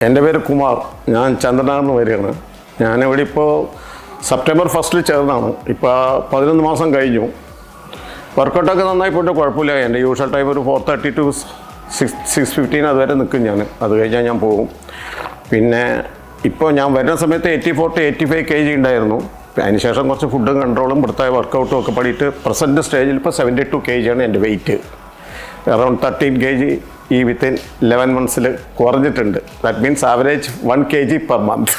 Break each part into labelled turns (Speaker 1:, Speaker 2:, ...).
Speaker 1: എൻ്റെ പേര് കുമാർ. ഞാൻ ചന്ദ്രനാറിന് വരികയാണ്. ഞാനിവിടെ ഇപ്പോൾ സെപ്റ്റംബർ 1 ചേർന്നാണ്. ഇപ്പോൾ 11 മാസം കഴിഞ്ഞു. വർക്കൗട്ടൊക്കെ നന്നായി പോയിട്ട് കുഴപ്പമില്ല. എൻ്റെ യൂഷ്വൽ ടൈം ഒരു 4:30 to 6:15 അതുവരെ നിൽക്കും ഞാൻ. അത് കഴിഞ്ഞാൽ ഞാൻ പോകും. പിന്നെ ഇപ്പോൾ ഞാൻ വരുന്ന സമയത്ത് 84 to 85 kg ഉണ്ടായിരുന്നു. അതിനുശേഷം കുറച്ച് ഫുഡും കൺട്രോളും ഇവിടുത്തെ വർക്കൗട്ടും ഒക്കെ പഠിയിട്ട് പ്രസൻറ്റ് സ്റ്റേജിൽ ഇപ്പോൾ 72 kg ആണ് എൻ്റെ വെയിറ്റ്. അറൗണ്ട് 13 kg ഈ വിത്തിൻ 11 months കുറഞ്ഞിട്ടുണ്ട്. That means average 1 kg per month.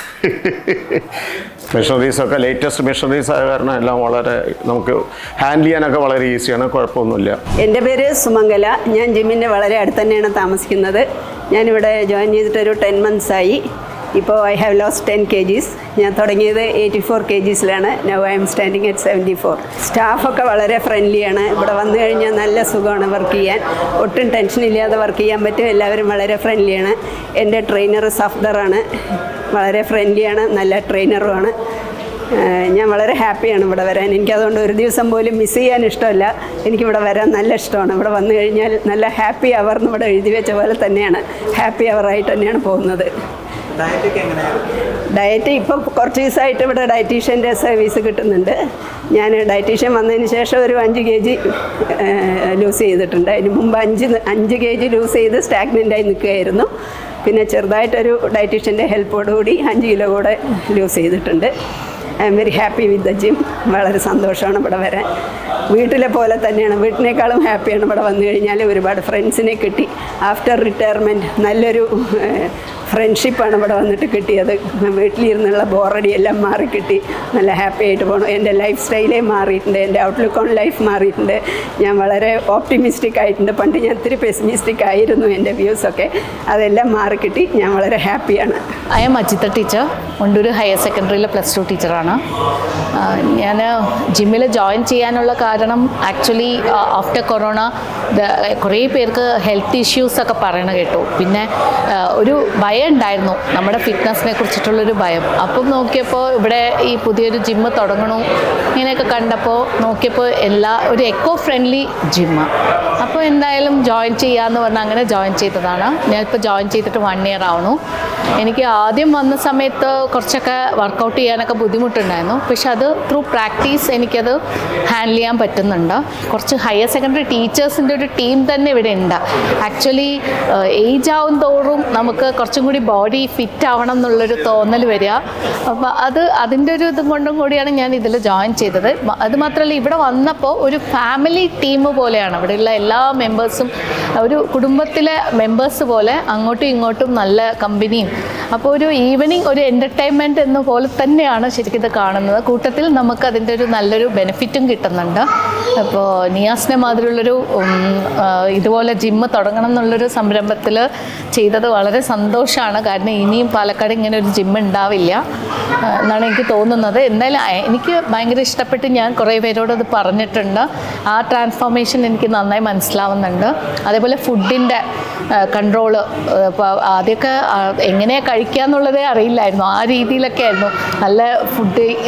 Speaker 1: മെഷീനറീസൊക്കെ ലേറ്റസ്റ്റ് മെഷീനറീസ് ആയ കാരണം എല്ലാം വളരെ നമുക്ക് ഹാൻഡിൽ ചെയ്യാനൊക്കെ വളരെ ഈസിയാണ്, കുഴപ്പമൊന്നുമില്ല.
Speaker 2: എൻ്റെ പേര് സുമംഗല. ഞാൻ ജിമ്മിൻ്റെ വളരെ അടുത്ത് തന്നെയാണ് താമസിക്കുന്നത്. ഞാനിവിടെ ജോയിൻ ചെയ്തിട്ടൊരു 10 months ആയി. ഇപ്പോൾ ഐ ഹാവ് ലോസ്റ്റ് 10 kgs. ഞാൻ തുടങ്ങിയത് 84 kgsലാണ്. Now I am standing at 74. സ്റ്റാഫൊക്കെ വളരെ ഫ്രണ്ട്ലിയാണ്. ഇവിടെ വന്നു കഴിഞ്ഞാൽ നല്ല സുഖമാണ് വർക്ക് ചെയ്യാൻ. ഒട്ടും ടെൻഷൻ ഇല്ലാതെ വർക്ക് ചെയ്യാൻ പറ്റും. എല്ലാവരും വളരെ ഫ്രണ്ട്ലിയാണ്. എൻ്റെ ട്രെയിനർ സഫ്ദറാണ്. വളരെ ഫ്രണ്ട്ലിയാണ്, നല്ല ട്രെയിനറുമാണ്. ഞാൻ വളരെ ഹാപ്പിയാണ് ഇവിടെ വരാൻ. എനിക്കതുകൊണ്ട് ഒരു ദിവസം പോലും മിസ് ചെയ്യാൻ ഇഷ്ടമല്ല. എനിക്കിവിടെ വരാൻ നല്ല ഇഷ്ടമാണ്. ഇവിടെ വന്നു കഴിഞ്ഞാൽ നല്ല ഹാപ്പി അവർ എന്ന് ഇവിടെ എഴുതി വെച്ച പോലെ തന്നെയാണ്. ഹാപ്പി അവറായിട്ട് തന്നെയാണ് പോകുന്നത്. ഡയറ്റ് ഇപ്പോൾ കുറച്ച് ദിവസമായിട്ട് ഇവിടെ ഡയറ്റീഷ്യൻ്റെ സർവീസ് കിട്ടുന്നുണ്ട്. ഞാൻ ഡയറ്റീഷ്യൻ വന്നതിന് ശേഷം ഒരു 5 kg ലൂസ് ചെയ്തിട്ടുണ്ട്. അതിന് മുമ്പ് 5 kg ലൂസ് ചെയ്ത് സ്റ്റാഗ്നൻ്റായി നിൽക്കുകയായിരുന്നു. പിന്നെ ചെറുതായിട്ടൊരു ഡയറ്റീഷ്യൻ്റെ ഹെൽപ്പോടുകൂടി 5 kg കൂടെ ലൂസ് ചെയ്തിട്ടുണ്ട്. I am very happy with the gym. വളരെ സന്തോഷമാണ് ഇവിടെ വരാൻ. വീട്ടിലെ പോലെ തന്നെയാണ്, വീട്ടിനേക്കാളും ഹാപ്പിയാണ് ഇവിടെ വന്നു കഴിഞ്ഞാൽ. ഒരുപാട് ഫ്രണ്ട്സിനെ കിട്ടി. ആഫ്റ്റർ റിട്ടയർമെൻറ്റ് നല്ലൊരു ഫ്രണ്ട്ഷിപ്പാണ് ഇവിടെ വന്നിട്ട് കിട്ടിയത്. വീട്ടിലിരുന്നുള്ള ബോറടി എല്ലാം മാറി കിട്ടി. നല്ല ഹാപ്പി ആയിട്ട് പോകണം. എൻ്റെ ലൈഫ് സ്റ്റൈലേ മാറിയിട്ടുണ്ട്. എൻ്റെ ഔട്ട്ലുക്ക് ഓൺ ലൈഫ് മാറിയിട്ടുണ്ട്. ഞാൻ വളരെ ഓപ്റ്റിമിസ്റ്റിക് ആയിട്ടുണ്ട്. പണ്ട് ഞാൻ ഇത്തിരി പെസിമിസ്റ്റിക് ആയിരുന്നു എൻ്റെ വ്യൂസൊക്കെ. അതെല്ലാം മാറി കിട്ടി. ഞാൻ വളരെ ഹാപ്പിയാണ്.
Speaker 3: I am Ajitha teacher, Mundur higher സെക്കൻഡറിയിലെ +2 ടീച്ചറാണ്. ഞാൻ ജിമ്മിൽ ജോയിൻ ചെയ്യാനുള്ള കാരണം ആക്ച്വലി ആഫ്റ്റർ കൊറോണ കുറേ പേർക്ക് ഹെൽത്ത് ഇഷ്യൂസൊക്കെ പറയണ കേട്ടു. പിന്നെ ഒരു ഭയം ഉണ്ടായിരുന്നു, നമ്മുടെ ഫിറ്റ്നസ്സിനെ കുറിച്ചിട്ടുള്ളൊരു ഭയം. അപ്പം നോക്കിയപ്പോൾ ഇവിടെ ഈ പുതിയൊരു ജിമ്മ് തുടങ്ങണു ഇങ്ങനെയൊക്കെ കണ്ടപ്പോൾ നോക്കിയപ്പോൾ ഒരു എക്കോ ഫ്രണ്ട്ലി ജിമ്മ്. അപ്പോൾ എന്തായാലും ജോയിൻ ചെയ്യാമെന്ന് പറഞ്ഞാൽ അങ്ങനെ ജോയിൻ ചെയ്തതാണ്. ഞാനിപ്പോൾ ജോയിൻ ചെയ്തിട്ട് 1 year ആവണു. എനിക്ക് ആദ്യം വന്ന സമയത്ത് കുറച്ചൊക്കെ വർക്കൗട്ട് ചെയ്യാനൊക്കെ ബുദ്ധിമുട്ടുണ്ടായിരുന്നു. പക്ഷെ അത് ത്രൂ പ്രാക്ടീസ് എനിക്കത് ഹാൻഡിൽ ചെയ്യാൻ പറ്റുന്നുണ്ട്. കുറച്ച് ഹയർ സെക്കൻഡറി ടീച്ചേഴ്സിൻ്റെ ഒരു ടീം തന്നെ ഇവിടെ ഉണ്ട്. ആക്ച്വലി ഏജ് ആവും തോറും നമുക്ക് കുറച്ചും കൂടി ബോഡി ഫിറ്റ് ആവണം എന്നുള്ളൊരു തോന്നൽ വരിക. അപ്പോൾ അതിൻ്റെ ഒരു ഇതും കൊണ്ടും കൂടിയാണ് ഞാൻ ഇതിൽ ജോയിൻ ചെയ്തത്. അതുമാത്രമല്ല, ഇവിടെ വന്നപ്പോൾ ഒരു ഫാമിലി ടീം പോലെയാണ്. ഇവിടെയുള്ള എല്ലാ മെമ്പേഴ്സും ഒരു കുടുംബത്തിലെ മെമ്പേഴ്സ് പോലെ അങ്ങോട്ടും ഇങ്ങോട്ടും നല്ല കമ്പനിയും. അപ്പോൾ ഒരു ഈവനിങ് ഒരു എൻ്റർടൈൻമെൻറ്റ് എന്ന പോലെ തന്നെയാണ് ശരിക്കും ഇത് കാണുന്നത്. കൂട്ടത്തിൽ നമുക്ക് അതിൻ്റെ ഒരു നല്ലൊരു ബെനിഫിറ്റും കിട്ടുന്നുണ്ട്. അപ്പോൾ നിയാസിനെ മാതിരിയുള്ളൊരു ഇതുപോലെ ജിമ്മ് തുടങ്ങണം എന്നുള്ളൊരു സംരംഭത്തിൽ ചെയ്തത് വളരെ സന്തോഷമാണ്. കാരണം ഇനിയും പാലക്കാട് ഇങ്ങനെ ഒരു ജിമ്മ് ഉണ്ടാവില്ല എന്നാണ് എനിക്ക് തോന്നുന്നത്. എന്തായാലും എനിക്ക് ഭയങ്കര ഇഷ്ടപ്പെട്ട് ഞാൻ കുറേ പേരോട് അത് പറഞ്ഞിട്ടുണ്ട്. ആ ട്രാൻസ്ഫോർമേഷൻ എനിക്ക് നന്നായി മനസ്സിലാവുന്നുണ്ട്. അതേപോലെ ഫുഡിൻ്റെ കൺട്രോള്, ഇപ്പോൾ ആദ്യമൊക്കെ എങ്ങനെയാണ് കഴിക്കുക എന്നുള്ളതേ അറിയില്ലായിരുന്നു. ആ രീതിയിലൊക്കെ ആയിരുന്നു, നല്ല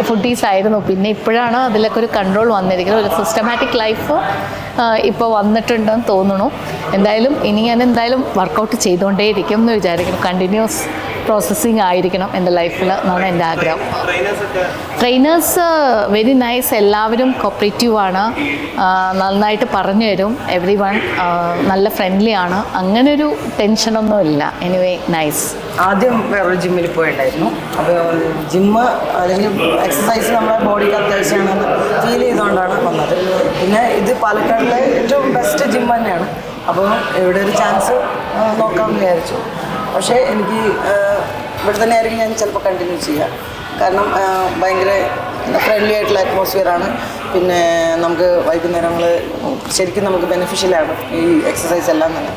Speaker 3: ഫുഡീസ് ആയിരുന്നു. പിന്നെ ഇപ്പോഴാണ് അതിലൊക്കെ ഒരു കൺട്രോൾ വന്നിരിക്കുന്നത്. ഒരു സിസ്റ്റമാറ്റിക് ലൈഫ് ഇപ്പോൾ വന്നിട്ടുണ്ടെന്ന് തോന്നുന്നു. എന്തായാലും ഇനി ഞാൻ വർക്കൗട്ട് ചെയ്തുകൊണ്ടേയിരിക്കും എന്ന് വിചാരിക്കുന്നു. കണ്ടിന്യൂസ് പ്രോസസ്സിങ് ആയിരിക്കണം എൻ്റെ ലൈഫിൽ എന്നാണ് എൻ്റെ ആഗ്രഹം. Trainers very nice. എല്ലാവരും കോപ്പറേറ്റീവാണ്, നന്നായിട്ട് പറഞ്ഞു തരും. എവറി വൺ നല്ല ഫ്രണ്ട്ലി ആണ്. അങ്ങനൊരു ടെൻഷനൊന്നും ഇല്ല. Anyway nice.
Speaker 4: ആദ്യം വേറൊരു ജിമ്മിൽ പോയിട്ടുണ്ടായിരുന്നു. അപ്പോൾ ജിമ്മ് അല്ലെങ്കിൽ എക്സസൈസ് നമ്മുടെ ബോഡിക്ക് അത്യാവശ്യമാണെന്ന് ഫീൽ ചെയ്തുകൊണ്ടാണ് വന്നത്. പിന്നെ ഇത് പാലക്കാടിലെ ഏറ്റവും ബെസ്റ്റ് ജിം തന്നെയാണ്. അപ്പോൾ ഇവിടെ ഒരു ചാൻസ് നോക്കാമെന്ന് വിചാരിച്ചു. പക്ഷേ എനിക്ക് ഇവിടെ തന്നെ ആയിരിക്കും ഞാൻ ചിലപ്പോൾ കണ്ടിന്യൂ ചെയ്യുക. കാരണം ഭയങ്കര ഫ്രണ്ട്ലി ആയിട്ടുള്ള അറ്റ്മോസ്ഫിയറാണ്. പിന്നെ നമുക്ക് വൈകുന്നേരങ്ങൾ ശരിക്കും നമുക്ക് ബെനിഫിഷ്യലാണ് ഈ എക്സസൈസ് എല്ലാം തന്നെ.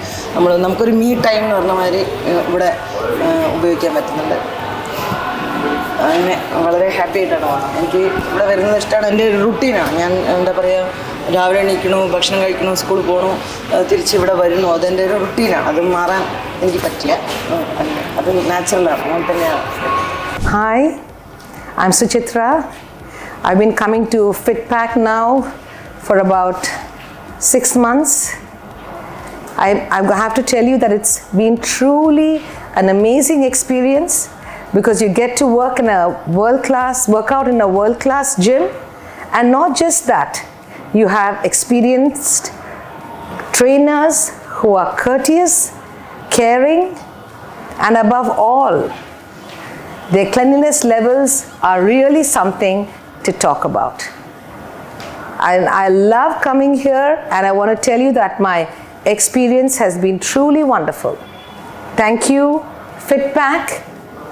Speaker 4: നമുക്കൊരു മീ ടൈം എന്ന് പറഞ്ഞ മാതിരി ഇവിടെ ഉപയോഗിക്കാൻ പറ്റുന്നുണ്ട്. അങ്ങനെ വളരെ ഹാപ്പി ആയിട്ടാണ് പോകുന്നത്. എനിക്ക് ഇവിടെ വരുന്നത് ഇഷ്ടമാണ്. എൻ്റെ ഒരു റുട്ടീനാണ്. ഞാൻ എന്താ പറയുക, രാവിലെ എണീക്കണു, ഭക്ഷണം കഴിക്കണു, സ്കൂളിൽ പോകണു, തിരിച്ച് ഇവിടെ വരുന്നു. അതെൻ്റെ ഒരു റുട്ടീനാണ്. അത് മാറാൻ എനിക്ക് പറ്റില്ല. അത് നാച്ചുറലാണ്, അങ്ങനെ തന്നെയാണ്.
Speaker 5: Hi, I'm Suchitra. I've been coming to FitPack now for about 6 months. I have to tell you that it's been truly an amazing experience because you get to work in a work out in a world-class gym. And not just that, you have experienced trainers who are courteous, caring, and above all, their cleanliness levels are really something to talk about. I love coming here, and I want to tell you that my experience has been truly wonderful. Thank you, FitPack,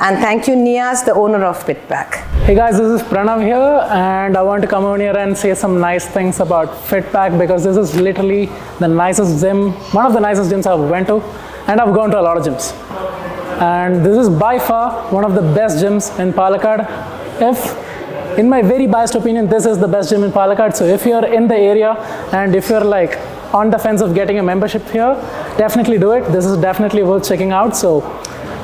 Speaker 5: and thank you, Niaz, the owner of FitPack.
Speaker 6: Hey guys, this is Pranav here, and I want to come on here and say some nice things about FitPack because this is literally the nicest gym, one of the nicest gyms I've went to, and I've gone to a lot of gyms. And this is by far one of the best gyms in Palakkad. In my very biased opinion, this is the best gym in Palakkad. So if you're in the area and if you're like on the fence of getting a membership here, definitely do it. This is definitely worth checking out. So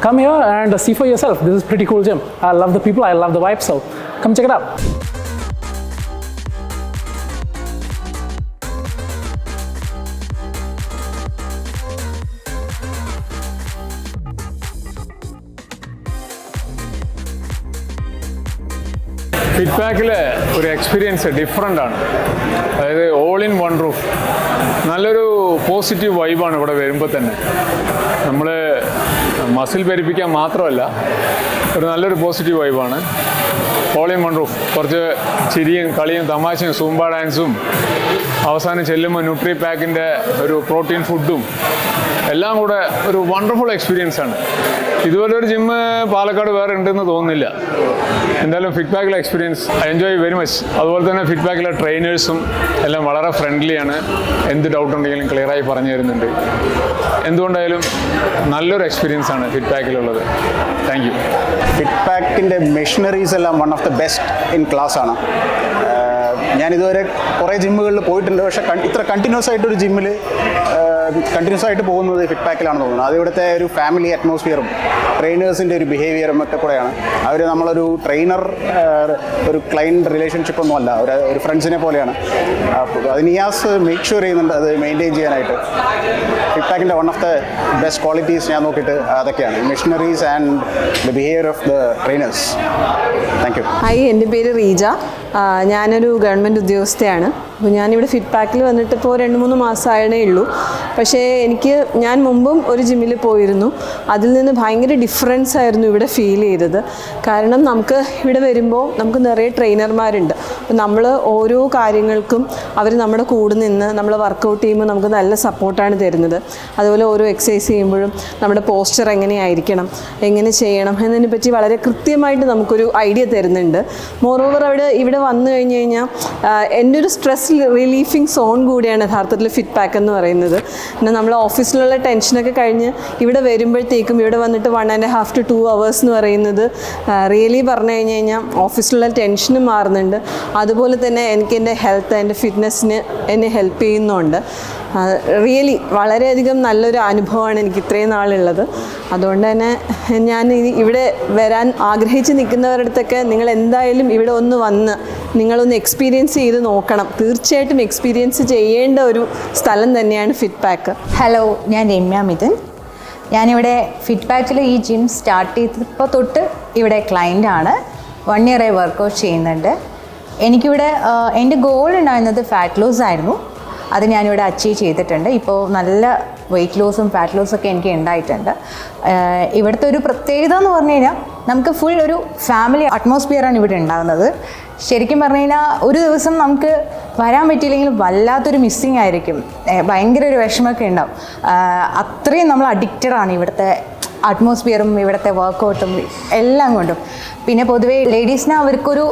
Speaker 6: come here and see for yourself. This is a pretty cool gym. I love the people, I love the vibe, so come check it out.
Speaker 7: ഫിറ്റ്പാക്കിലെ ഒരു experience different ആണ്. അതായത് all in one roof. നല്ലൊരു positive വൈബാണ് ഇവിടെ വരുമ്പോൾ തന്നെ. നമ്മൾ muscle പെരുപ്പിക്കാൻ മാത്രമല്ല, ഒരു നല്ലൊരു പോസിറ്റീവ് വൈബാണ്. All in one roof. കുറച്ച് ചിരിയും കളിയും തമാശയും സൂംബ ഡാൻസും അവസാനം ചെല്ലുമ്പോൾ ന്യൂട്രി പാക്കിൻ്റെ ഒരു പ്രോട്ടീൻ ഫുഡും എല്ലാം കൂടെ ഒരു വണ്ടർഫുൾ എക്സ്പീരിയൻസ് ആണ്. ഇതുപോലെ ഒരു ജിമ്മ് പാലക്കാട് വേറെ ഉണ്ടെന്ന് തോന്നുന്നില്ല. എന്തായാലും ഫിറ്റ്പാക്കിലെ experience I enjoy very much. അതുപോലെ തന്നെ ഫിറ്റ്പാക്കിലെ ട്രെയിനേഴ്സും എല്ലാം വളരെ ഫ്രണ്ട്ലിയാണ്. എന്ത് ഡൗട്ട് ഉണ്ടെങ്കിലും ക്ലിയറായി പറഞ്ഞു തരുന്നുണ്ട്. എന്തുകൊണ്ടായാലും നല്ലൊരു എക്സ്പീരിയൻസ് ആണ് ഫിറ്റ്പാക്കിലുള്ളത്. Thank you.
Speaker 8: ഫിറ്റ്പാക്കിൻ്റെ മെഷീനറീസ് എല്ലാം one of the best in class ആണ്. ഞാനിതുവരെ കുറേ ജിമ്മുകളിൽ പോയിട്ടുണ്ട്, പക്ഷേ ഇത്ര കണ്ടിന്യൂസ് ആയിട്ടൊരു ജിമ്മിൽ കണ്ടിന്യൂസ് ആയിട്ട് പോകുന്നത് ഫിറ്റ്പാക്കിലാണെന്ന് തോന്നുന്നു. അത് ഇവിടുത്തെ ഒരു ഫാമിലി അറ്റ്മോസ്ഫിയറും ട്രെയിനേഴ്സിൻ്റെ ഒരു ബിഹേവിയറും ഒക്കെ കൂടെയാണ്. അവർ നമ്മളൊരു ട്രെയിനർ ഒരു ക്ലയൻറ്റ് റിലേഷൻഷിപ്പ് ഒന്നും അല്ല, ഒരു ഫ്രണ്ട്സിനെ പോലെയാണ്. അത് നിയാസ് മേക്ക് ഷുവർ ചെയ്യുന്നുണ്ട് അത് മെയിൻറ്റെയിൻ ചെയ്യാനായിട്ട്. ഫിറ്റ്പാക്കിൻ്റെ one of the best qualities ഞാൻ നോക്കിയിട്ട് അതൊക്കെയാണ്, machineries and the behaviour of the trainers. Thank you.
Speaker 9: Hi, എൻ്റെ പേര് റീജ. ഞാനൊരു ഗവൺമെൻറ് ഉദ്യോഗസ്ഥയാണ്. അപ്പോൾ ഞാനിവിടെ ഫിറ്റ്പാക്കിൽ വന്നിട്ട് ഇപ്പോൾ 2-3 മാസമായതേ ഉള്ളൂ. പക്ഷേ ഞാൻ മുമ്പും ഒരു ജിമ്മിൽ പോയിരുന്നു. അതിൽ നിന്ന് ഭയങ്കര ഡിഫറൻസ് ആയിരുന്നു ഇവിടെ ഫീൽ ചെയ്തത്. കാരണം നമുക്ക് ഇവിടെ വരുമ്പോൾ നമുക്ക് നിറയെ ട്രെയിനർമാരുണ്ട്. അപ്പോൾ നമ്മൾ ഓരോ കാര്യങ്ങൾക്കും അവർ നമ്മുടെ കൂടെ നിന്ന് നമ്മൾ വർക്കൗട്ട് ചെയ്യുമ്പോൾ നമുക്ക് നല്ല സപ്പോർട്ടാണ് തരുന്നത്. അതുപോലെ ഓരോ എക്സസൈസ് ചെയ്യുമ്പോഴും നമ്മുടെ പോസ്ചർ എങ്ങനെയായിരിക്കണം, എങ്ങനെ ചെയ്യണം എന്നതിനെപ്പറ്റി വളരെ കൃത്യമായിട്ട് നമുക്കൊരു ഐഡിയ തരുന്നുണ്ട്. മോറോവർ ഇവിടെ വന്നു കഴിഞ്ഞ് കഴിഞ്ഞാൽ എൻ്റെ ഒരു സ്ട്രെസ് റിലീഫിങ് സോൺ കൂടിയാണ് യഥാർത്ഥത്തിൽ ഫിറ്റ്പാക്ക് എന്ന് പറയുന്നത്. പിന്നെ നമ്മൾ ഓഫീസിലുള്ള ടെൻഷനൊക്കെ കഴിഞ്ഞ് ഇവിടെ വരുമ്പോഴത്തേക്കും ഇവിടെ വന്നിട്ട് 1.5 to 2 hours എന്ന് പറയുന്നത് റിയലി പറഞ്ഞു കഴിഞ്ഞ് കഴിഞ്ഞാൽ ഓഫീസിലുള്ള ടെൻഷനും മാറുന്നുണ്ട്. അതുപോലെ തന്നെ എനിക്ക് എൻ്റെ ഹെൽത്ത്, എൻ്റെ ഫിറ്റ്നസ്സിന് എന്നെ ഹെൽപ്പ് ചെയ്യുന്നുണ്ട്. റിയലി വളരെയധികം നല്ലൊരു അനുഭവമാണ് എനിക്ക് ഇത്രയും നാളുള്ളത്. അതുകൊണ്ട് തന്നെ ഞാൻ ഇവിടെ വരാൻ ആഗ്രഹിച്ച് നിൽക്കുന്നവരുടെ അടുത്തൊക്കെ നിങ്ങൾ എന്തായാലും ഇവിടെ ഒന്ന് വന്ന് നിങ്ങളൊന്ന് എക്സ്പീരിയൻസ് ചെയ്ത് നോക്കണം. തീർച്ചയായിട്ടും എക്സ്പീരിയൻസ് ചെയ്യേണ്ട ഒരു സ്ഥലം തന്നെയാണ് ഫിറ്റ്പാക്ക്.
Speaker 10: ഹലോ, ഞാൻ രമ്യ മിഥുൻ. ഞാനിവിടെ ഫിറ്റ്പാക്കിൽ ഈ ജിം സ്റ്റാർട്ട് ചെയ്തപ്പോൾ തൊട്ട് ഇവിടെ ക്ലയൻ്റാണ്. 1 year വർക്കൗട്ട് ചെയ്യുന്നുണ്ട്. എനിക്കിവിടെ എൻ്റെ ഗോൾ ഉണ്ടായിരുന്നത് ഫാറ്റ് ലോസ് ആയിരുന്നു. അത് ഞാനിവിടെ അച്ചീവ് ചെയ്തിട്ടുണ്ട്. ഇപ്പോൾ നല്ല വെയ്റ്റ് ലോസും ഫാറ്റ് ലോസും ഒക്കെ എനിക്ക് ഉണ്ടായിട്ടുണ്ട്. ഇവിടുത്തെ ഒരു പ്രത്യേകത എന്ന് പറഞ്ഞു കഴിഞ്ഞാൽ നമുക്ക് ഫുൾ ഒരു ഫാമിലി അറ്റ്മോസ്ഫിയറാണ് ഇവിടെ ഉണ്ടാകുന്നത്. ശരിക്കും പറഞ്ഞു കഴിഞ്ഞാൽ ഒരു ദിവസം നമുക്ക് വരാൻ പറ്റിയില്ലെങ്കിൽ വല്ലാത്തൊരു മിസ്സിങ് ആയിരിക്കും, ഭയങ്കര ഒരു വിഷമമൊക്കെ ഉണ്ടാവും. അത്രയും നമ്മൾ അഡിക്റ്റഡാണ് ഇവിടുത്തെ അറ്റ്മോസ്ഫിയറും ഇവിടുത്തെ വർക്കൗട്ടും എല്ലാം കൊണ്ടും. പിന്നെ പൊതുവേ ലേഡീസിനെ അവർക്കൊരു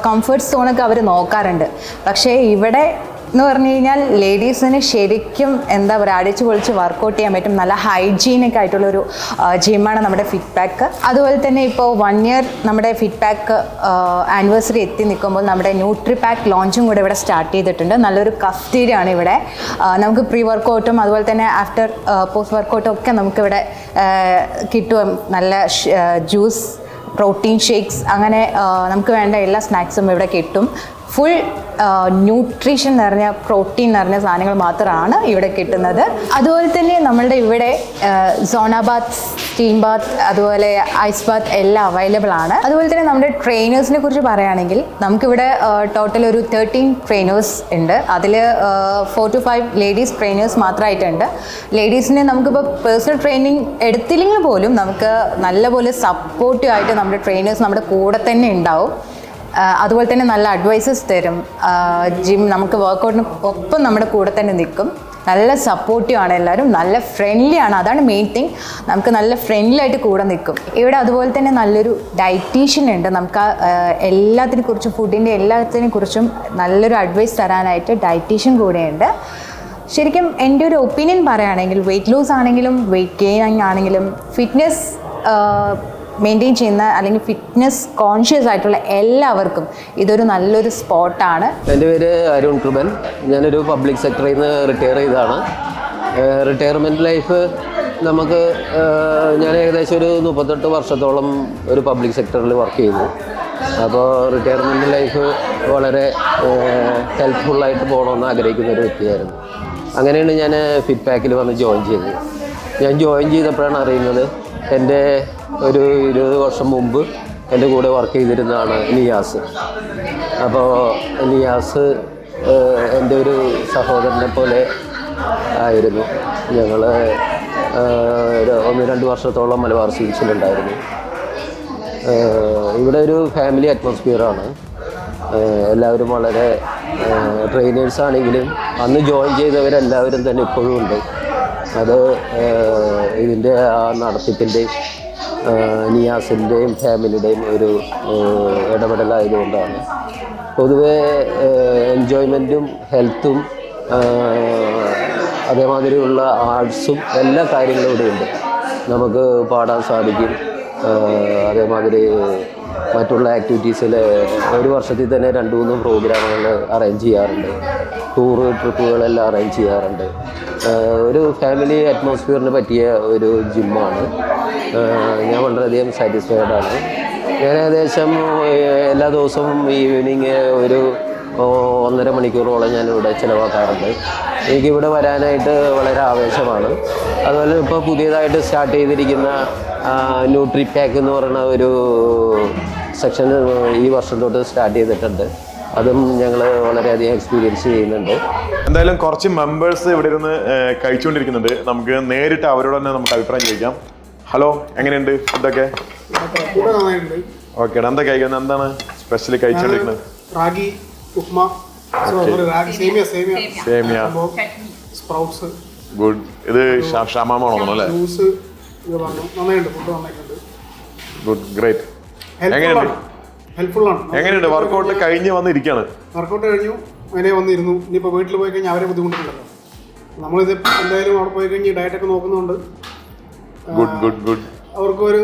Speaker 10: കംഫർട്ട് സോണൊക്കെ അവർ നോക്കാറുണ്ട്. പക്ഷേ ഇവിടെ എന്ന് പറഞ്ഞു കഴിഞ്ഞാൽ ലേഡീസിന് ശരിക്കും എന്താ പറയുക, അടിച്ചു പൊളിച്ച് വർക്കൗട്ട് ചെയ്യാൻ പറ്റും. നല്ല ഹൈജീനൊക്കെ ആയിട്ടുള്ളൊരു ജിമ്മാണ് നമ്മുടെ ഫിറ്റ്പാക്ക്. അതുപോലെ തന്നെ ഇപ്പോൾ 1 year നമ്മുടെ ഫിറ്റ്പാക്ക് ആനിവേഴ്സറി എത്തി നിൽക്കുമ്പോൾ നമ്മുടെ ന്യൂട്രി പാക്ക് ലോഞ്ചും കൂടെ ഇവിടെ സ്റ്റാർട്ട് ചെയ്തിട്ടുണ്ട്. നല്ലൊരു കഫ്റ്റീരിയാണ് ഇവിടെ. നമുക്ക് പ്രീ വർക്കൗട്ടും അതുപോലെ തന്നെ ആഫ്റ്റർ പോസ്റ്റ് വർക്കൗട്ടും ഒക്കെ നമുക്കിവിടെ കിട്ടും. നല്ല ജ്യൂസ്, പ്രോട്ടീൻ ഷേക്സ്, അങ്ങനെ നമുക്ക് വേണ്ട എല്ലാ സ്നാക്സും ഇവിടെ കിട്ടും. ഫുൾ ന്യൂട്രീഷൻ നിറഞ്ഞ, പ്രോട്ടീൻ നിറഞ്ഞ സാധനങ്ങൾ മാത്രമാണ് ഇവിടെ കിട്ടുന്നത്. അതുപോലെ തന്നെ നമ്മളുടെ ഇവിടെ സോണാബാദ് സ്റ്റീം ബാത്ത് അതുപോലെ ഐസ് ബാത്ത് എല്ലാം അവൈലബിൾ ആണ്. അതുപോലെ തന്നെ നമ്മുടെ ട്രെയിനേഴ്സിനെ കുറിച്ച് പറയുകയാണെങ്കിൽ നമുക്കിവിടെ ടോട്ടൽ ഒരു 13 ട്രെയിനേഴ്സ് ഉണ്ട്. അതിൽ 4 to 5 ലേഡീസ് ട്രെയിനേഴ്സ് മാത്രമായിട്ടുണ്ട്. ലേഡീസിനെ നമുക്കിപ്പോൾ പേഴ്സണൽ ട്രെയിനിങ് എടുത്തില്ലെങ്കിൽ പോലും നമുക്ക് നല്ലപോലെ സപ്പോർട്ടീവ് ആയിട്ട് നമ്മുടെ ട്രെയിനേഴ്സ് നമ്മുടെ കൂടെ തന്നെ ഉണ്ടാവും. അതുപോലെ തന്നെ നല്ല അഡ്വൈസസ് തരും. ജിം നമുക്ക് വർക്കൗട്ടിന് ഒപ്പം നമ്മുടെ കൂടെ തന്നെ നിൽക്കും. നല്ല സപ്പോർട്ടീവ് ആണ് എല്ലാവരും, നല്ല ഫ്രണ്ട്ലി ആണ്. അതാണ് മെയിൻ തിങ്. നമുക്ക് നല്ല ഫ്രണ്ട്ലി ആയിട്ട് കൂടെ നിൽക്കും. ഇവിടെ അതുപോലെ തന്നെ നല്ലൊരു ഡയറ്റീഷ്യൻ ഉണ്ട്. നമുക്ക് എല്ലാത്തിനെ കുറിച്ചും ഫുഡിൻ്റെ എല്ലാത്തിനെ കുറിച്ചും നല്ലൊരു അഡ്വൈസ് തരാനായിട്ട് ഡയറ്റീഷ്യൻ കൂടെയുണ്ട്. ശരിക്കും എൻ്റെ ഒരു ഒപ്പീനിയൻ പറയുകയാണെങ്കിൽ വെയിറ്റ് ലോസ് ആണെങ്കിലും വെയിറ്റ് ഗെയിൻ ആണെങ്കിലും ഫിറ്റ്നസ് മെയിൻറ്റെയിൻ ചെയ്യുന്ന അല്ലെങ്കിൽ ഫിറ്റ്നസ് കോൺഷ്യസ് ആയിട്ടുള്ള എല്ലാവർക്കും ഇതൊരു നല്ലൊരു സ്പോട്ടാണ്.
Speaker 11: എൻ്റെ പേര് അരുൺ കൃപൻ. ഞാനൊരു പബ്ലിക് സെക്ടറിൽ നിന്ന് റിട്ടയർ ചെയ്തതാണ്. റിട്ടയർമെൻറ്റ് ലൈഫ് നമുക്ക് ഞാൻ ഏകദേശം ഒരു 38 വർഷത്തോളം ഒരു പബ്ലിക് സെക്ടറിൽ വർക്ക് ചെയ്തു. അപ്പോൾ റിട്ടയർമെൻറ്റ് ലൈഫ് വളരെ ഹെൽപ്ഫുള്ളായിട്ട് പോകണമെന്ന് ആഗ്രഹിക്കുന്ന ഒരു വ്യക്തിയായിരുന്നു. അങ്ങനെയാണ് ഞാൻ ഫിറ്റ് പാക്കിൽ വന്ന് ജോയിൻ ചെയ്തത്. ഞാൻ ജോയിൻ ചെയ്തപ്പോഴാണ് അറിയുന്നത് എൻ്റെ ഒരു 20 വർഷം മുമ്പ് എൻ്റെ കൂടെ വർക്ക് ചെയ്തിരുന്നതാണ് നിയാസ്. അപ്പോൾ നിയാസ് എൻ്റെ ഒരു സഹോദരനെ പോലെ ആയിരുന്നു. ഞങ്ങൾ 1-2 വർഷത്തോളം മലബാർ സിൽസിലുണ്ടായിരുന്നു. ഇവിടെ ഒരു ഫാമിലി അറ്റ്മോസ്ഫിയറാണ്. എല്ലാവരും വളരെ ട്രെയിനേഴ്സാണെങ്കിലും അന്ന് ജോയിൻ ചെയ്തവരെല്ലാവരും തന്നെ ഇപ്പോഴും ഉണ്ട്. അത് ഇതിൻ്റെ ആ നടത്തിപ്പിൻ്റെയും നിയാസിൻ്റെയും ഫാമിലിയുടെയും ഒരു ഇടപെടലായതുകൊണ്ടാണ്. പൊതുവെ എൻജോയ്മെൻറ്റും ഹെൽത്തും അതേമാതിരിയുള്ള ആർട്സും എല്ലാ കാര്യങ്ങളും ഇവിടെയുണ്ട്. നമുക്ക് പാടാൻ സാധിക്കും. അതേമാതിരി മറ്റുള്ള ആക്ടിവിറ്റീസിൽ ഒരു വർഷത്തിൽ തന്നെ 2-3 പ്രോഗ്രാമുകൾ അറേഞ്ച് ചെയ്യാറുണ്ട്. ട്രിപ്പുകളെല്ലാം അറേഞ്ച് ചെയ്യാറുണ്ട്. ഒരു ഫാമിലി അറ്റ്മോസ്ഫിയറിന് പറ്റിയ ഒരു ജിമ്മാണ്. ഞാൻ വളരെയധികം സാറ്റിസ്ഫൈഡ് ആണ്. ഞാൻ ഏകദേശം എല്ലാ ദിവസവും ഈവനിങ് ഒരു 1.5 മണിക്കൂറോളം ഞാനിവിടെ ചിലവാക്കാറുണ്ട്. എനിക്കിവിടെ വരാനായിട്ട് വളരെ ആവേശമാണ്. അതുപോലെ ഇപ്പോൾ പുതിയതായിട്ട് സ്റ്റാർട്ട് ചെയ്തിരിക്കുന്ന ന്യൂട്രി പാക്ക് എന്ന് പറയുന്ന ഒരു സെക്ഷൻ ഈ വർഷം തൊട്ട് സ്റ്റാർട്ട് ചെയ്തിട്ടുണ്ട്. അതും ഞങ്ങൾ വളരെയധികം എക്സ്പീരിയൻസ് ചെയ്യുന്നുണ്ട്.
Speaker 12: എന്തായാലും കുറച്ച് മെമ്പേഴ്സ് ഇവിടെ ഇരുന്ന് കഴിച്ചുകൊണ്ടിരിക്കുന്നുണ്ട്. നമുക്ക് നേരിട്ട് അവരോട് തന്നെ നമുക്ക് അഭിപ്രായം ചോദിക്കാം. ഹലോ, എങ്ങനെയുണ്ട് ഫുഡൊക്കെ? ഓക്കെ, എന്താ കഴിക്കുന്നത്? എന്താണ് സ്പെഷ്യലി കഴിച്ചുകൊണ്ടിരിക്കുന്നത്?
Speaker 13: റാഗി ഉപ്മാ,
Speaker 12: സേമിയ,
Speaker 13: സ്പ്രൗട്ട്സ്.
Speaker 12: ഗുഡ്. ഇത് ഷമാമാണോ അല്ലേ?
Speaker 13: ജ്യൂസ് നന്നായിട്ടുണ്ട്. ഫുഡ് നന്നായിട്ടുണ്ട്.
Speaker 12: Good, great. എങ്ങനെയുണ്ട്?
Speaker 13: ഹെൽപ്ഫുള്ളാണ്.
Speaker 12: എങ്ങനെയുണ്ട്? വർക്കൗട്ട് കഴിഞ്ഞ് വന്നിരിക്കുകയാണ്.
Speaker 13: വർക്കൗട്ട് കഴിഞ്ഞു, അങ്ങനെ വന്നിരുന്നു. ഇനിയിപ്പോൾ വീട്ടിൽ പോയി കഴിഞ്ഞാൽ അവരെ ബുദ്ധിമുട്ടുണ്ടല്ലോ. നമ്മളിത് എന്തായാലും അവിടെ പോയി കഴിഞ്ഞ് ഡയറ്റൊക്കെ നോക്കുന്നുണ്ട്.
Speaker 12: Good good good.
Speaker 13: അവർക്കും ഒരു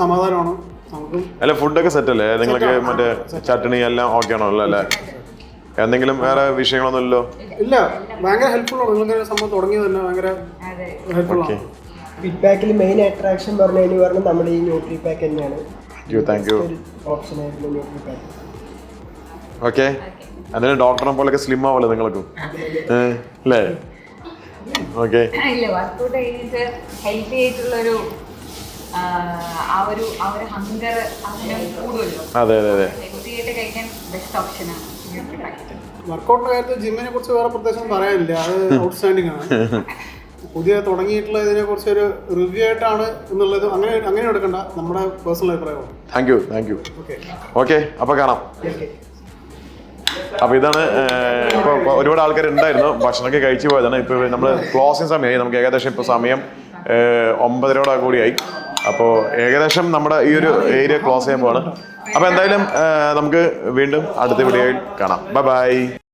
Speaker 13: സമാധാനമാണ്, നമുക്കും.
Speaker 12: അല്ല, ഫുഡൊക്കെ സെറ്റ് അല്ലേ? നിങ്ങൾക്ക് മറ്റേ ചട്ടണി എല്ലാം ഓക്കെ ആണോ അല്ലേ? എന്തെങ്കിലും വേറെ വിഷയങ്ങളൊന്നും ഇല്ലല്ലോ?
Speaker 13: ഇല്ല, ഭയങ്കര ഹെൽപ്ഫുള്ളാണ്. നിങ്ങളിങ്ങനെ സംഭവം തുടങ്ങിയത് തന്നെ ഭയങ്കര ഹെൽപ്ഫുള്ളാണ്.
Speaker 14: ഫിറ്റ് പാക്കിൽ മെയിൻ അട്രാക്ഷൻ പറഞ്ഞതിന് പറഞ്ഞാൽ നമ്മുടെ ഈ ന്യൂട്രി പാക്ക് തന്നെയാണ്.
Speaker 12: Thank you.
Speaker 14: ഓപ്ഷനായിട്ടുള്ള ന്യൂട്രി പാക്ക്.
Speaker 12: ഓക്കെ, അതിന് ഡോക്ടറെ പോലെയൊക്കെ സ്ലിം ആവല്ലോ നിങ്ങൾക്കും അല്ലേ? ഓക്കെ.
Speaker 15: വർക്കൗട്ട് കഴിഞ്ഞിട്ട് ഹെൽത്തി ആയിട്ടുള്ളൊരു ഹങ്കർ കൂടുമല്ലോ.
Speaker 12: അതെ അതെ അതെ.
Speaker 15: ഹെൽത്തി ആയിട്ട് കഴിക്കാൻ ബെസ്റ്റ് ഓപ്ഷനാണ് ന്യൂട്രി പാക്ക്.
Speaker 13: വർക്കൗട്ടിന്റെ കാര്യത്തിൽ ജിമ്മിനെ കുറിച്ച് വേറെ പ്രത്യേകിച്ച് പറയാനില്ല. അത് ഔട്ട്സ്റ്റാൻഡിംഗ് ആണ്. പുതിയ തുടങ്ങിയിട്ടുള്ള ഇതിനെ കുറിച്ച് ഒരു റിവ്യൂ ആയിട്ടാണ് എന്നുള്ളത് അങ്ങനെ എടുക്കണ്ട, നമ്മുടെ പേഴ്സണൽ അഭിപ്രായമാണ്.
Speaker 12: Thank you. ഓക്കെ, അപ്പോൾ കാണാം. അപ്പോൾ ഇതാണ് ഇപ്പോൾ ഒരുപാട് ആൾക്കാർ ഉണ്ടായിരുന്നു, ഭക്ഷണമൊക്കെ കഴിച്ചു പോയതാണ്. ഇപ്പോൾ നമ്മൾ ക്ലോസിങ് സമയമായി. നമുക്ക് ഏകദേശം ഇപ്പോൾ സമയം 9:30 കൂടിയായി. അപ്പോൾ ഏകദേശം നമ്മുടെ ഈ ഒരു ഏരിയ ക്ലോസ് ചെയ്യാൻ പോവാണ്. അപ്പോൾ എന്തായാലും നമുക്ക് വീണ്ടും അടുത്ത വീഡിയോയിൽ കാണാം. ബൈ.